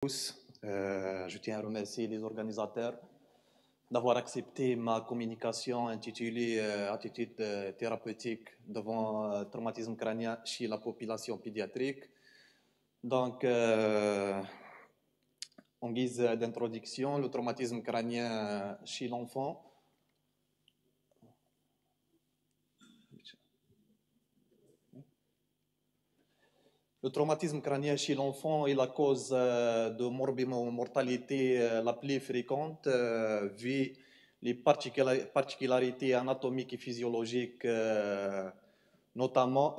tous. Je tiens à remercier les organisateurs d'avoir accepté ma communication intitulée Attitude thérapeutique devant traumatisme crânien chez la population pédiatrique. Donc, en guise d'introduction, le traumatisme crânien chez l'enfant. Le traumatisme crânien chez l'enfant est la cause de mortalité la plus fréquente, vu les particularités anatomiques et physiologiques, notamment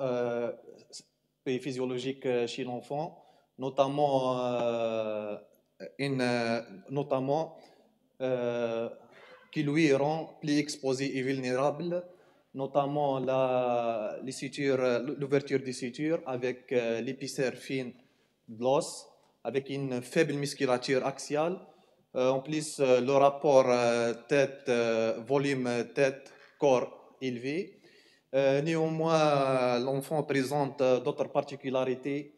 physiologiques chez l'enfant, notamment qui lui rend plus exposé et vulnérable, notamment l'ouverture des sutures avec l'épaisseur fine de l'os, avec une faible musculature axiale. En plus, le rapport volume tête-corps élevé. Néanmoins, l'enfant présente d'autres particularités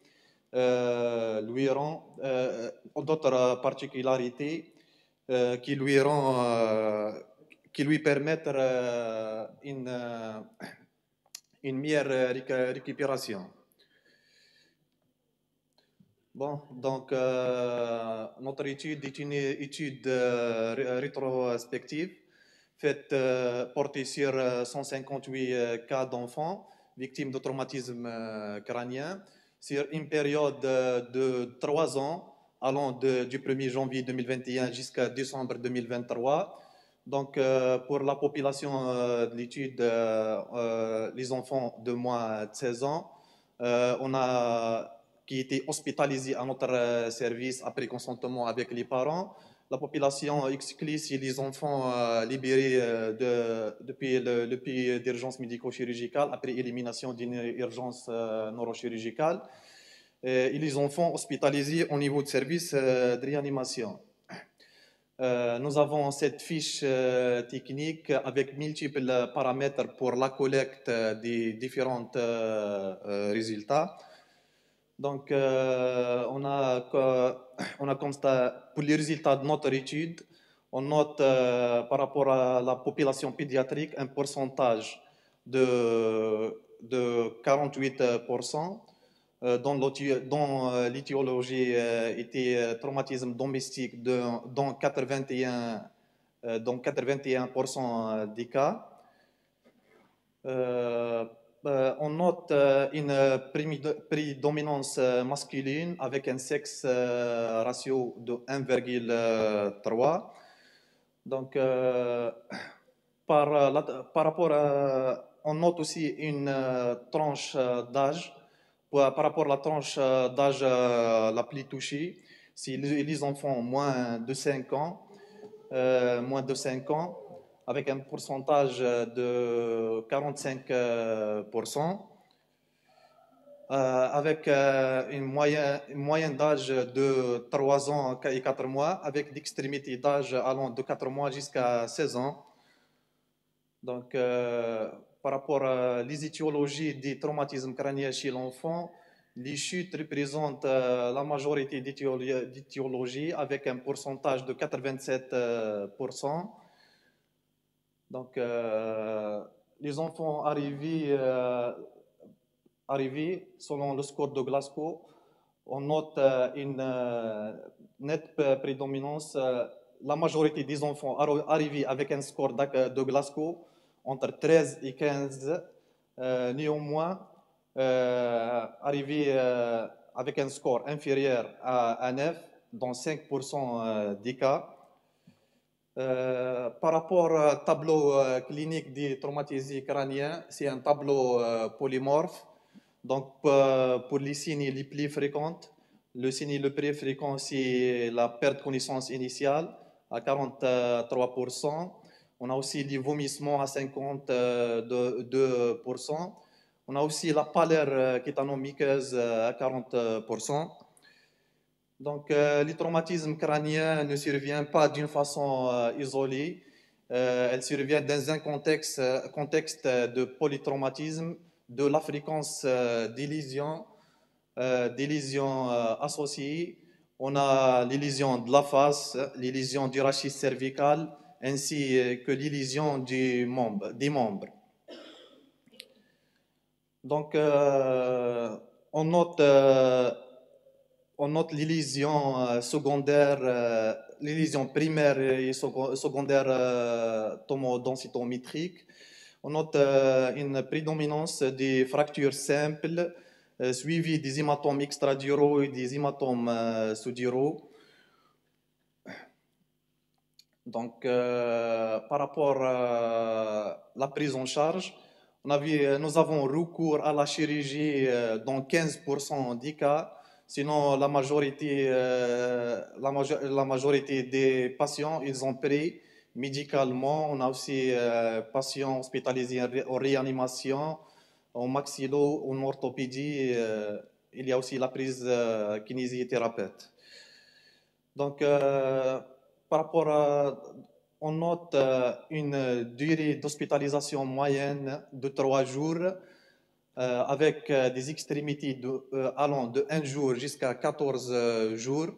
qui lui permettent une meilleure récupération. Bon, donc notre étude est une étude rétrospective faite portée sur 158 cas d'enfants victimes de traumatisme crânien sur une période de 3 ans allant du 1er janvier 2021 jusqu'à décembre 2023. Donc, pour la population de l'étude, les enfants de moins de 16 ans, qui étaient hospitalisés à notre service après consentement avec les parents. La population exclue, c'est les enfants libérés depuis le pays d'urgence médico-chirurgicale après élimination d'une urgence neurochirurgicale. Et les enfants hospitalisés au niveau de service de réanimation. Nous avons cette fiche technique avec multiples paramètres pour la collecte des différents résultats. Donc, on a constaté, pour les résultats de notre étude, on note par rapport à la population pédiatrique un pourcentage de 48%. Dont l'étiologie était traumatisme domestique dans 81% des cas. On note une prédominance masculine avec un sexe ratio de 1,3. Donc, par rapport à, on note aussi une tranche d'âge. Par rapport à la tranche d'âge la plus touchée, c'est les enfants moins de 5 ans, avec un pourcentage de 45%, avec une moyenne d'âge de 3 ans et 4 mois, avec l'extrémité d'âge allant de 4 mois jusqu'à 16 ans. Donc, par rapport à les étiologies des traumatismes crâniens chez l'enfant, les chutes représentent la majorité d'étiologies avec un pourcentage de 87%. Donc, les enfants arrivés selon le score de Glasgow, on note une nette prédominance. La majorité des enfants arrivés avec un score de Glasgow entre 13 et 15, néanmoins, arrivés avec un score inférieur à 9 dans 5% des cas. Par rapport au tableau clinique des traumatisés crâniens, c'est un tableau polymorphe. Donc, pour les signes les plus fréquents, le signe le plus fréquent, c'est la perte de connaissance initiale à 43%. On a aussi les vomissements à 52%. On a aussi la pâleur kétanomuqueuse à 40%. Donc, les traumatismes crâniens ne surviennent pas d'une façon isolée. Elles surviennent dans un contexte de polytraumatisme, de la fréquence des lésions associées On a les lésions de la face, les lésions du rachis cervical, ainsi que les lésions des membres. Donc, on note les lésions secondaires, les lésions primaires et secondaires tomodensitométriques. On note une prédominance des fractures simples, suivies des hématomes extraduraux et des hématomes sous-duraux. Donc, par rapport à la prise en charge, nous avons recours à la chirurgie dans 15% des cas. Sinon, la majorité des patients, ils ont pris médicalement. On a aussi patients hospitalisés en réanimation, en maxillo, en orthopédie. Il y a aussi la prise kinésithérapeute. Donc, par rapport à, on note une durée d'hospitalisation moyenne de 3 jours, avec des extrémités allant de 1 jour jusqu'à 14 jours.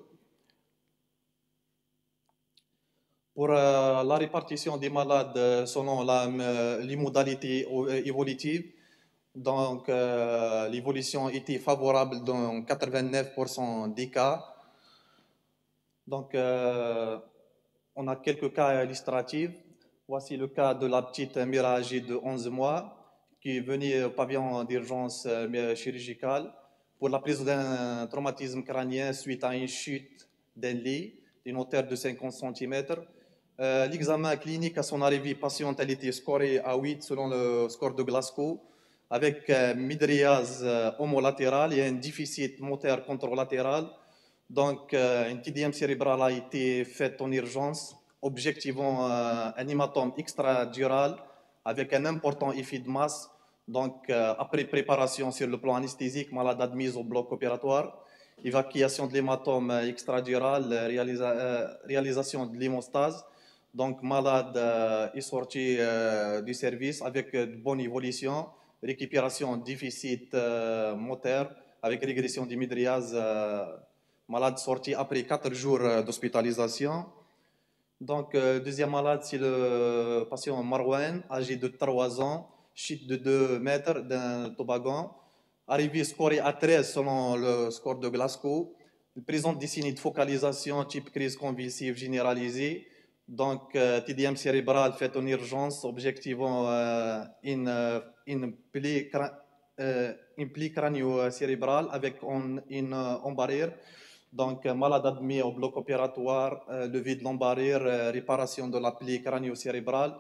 Pour la répartition des malades selon les modalités évolutives, donc l'évolution était favorable dans 89% des cas. Donc, on a quelques cas illustratifs. Voici le cas de la petite Mira âgée de 11 mois qui est venue au pavillon d'urgence chirurgicale pour la prise d'un traumatisme crânien suite à une chute d'un lit d'une hauteur de 50 cm. L'examen clinique à son arrivée, patiente, elle était scorée à 8 selon le score de Glasgow avec mydriase homolatérale et un déficit moteur contralatéral. Donc, une TDM cérébrale a été faite en urgence, objectivant un hématome extradural avec un important effet de masse. Donc, après préparation sur le plan anesthésique, malade admise au bloc opératoire, évacuation de l'hématome extradural, réalisation de l'hémostase. Donc, malade est sorti du service avec de bonnes évolutions, récupération déficit moteur avec régression du mydriase. Malade sorti après 4 jours d'hospitalisation. Donc, deuxième malade, c'est le patient Marwan, âgé de 3 ans, chute de 2 mètres d'un toboggan, arrivé scoré à 13 selon le score de Glasgow. Il présente des signes de focalisation type crise convulsive généralisée. Donc, TDM cérébral fait en urgence, objectivant une plaie crânio-cérébrale avec une embarrure. Donc, malade admis au bloc opératoire, levée de l'embarrure, réparation de la plaie crânio-cérébrale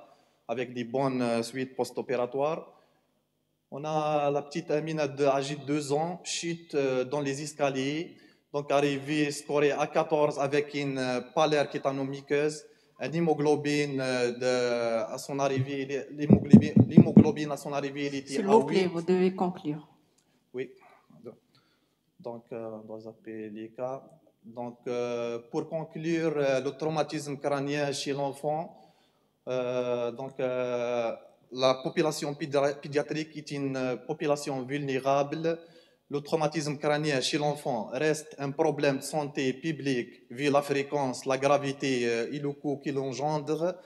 avec des bonnes suites post-opératoires. On a la petite Amina âgée de 2 ans, chute dans les escaliers, donc arrivée scorée à 14 avec une pallère kétanomiqueuse, une hémoglobine à son arrivée, l'hémoglobine à son arrivée, il était S'il à vous plaît, 8. vous devez conclure. Oui. Donc, on doit zapper les cas. Donc, pour conclure, le traumatisme crânien chez l'enfant, la population pédiatrique est une population vulnérable. Le traumatisme crânien chez l'enfant reste un problème de santé publique vu la fréquence, la gravité et le coût qu'il engendre.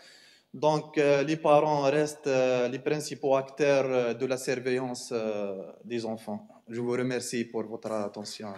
Donc, les parents restent les principaux acteurs de la surveillance des enfants. Je vous remercie pour votre attention.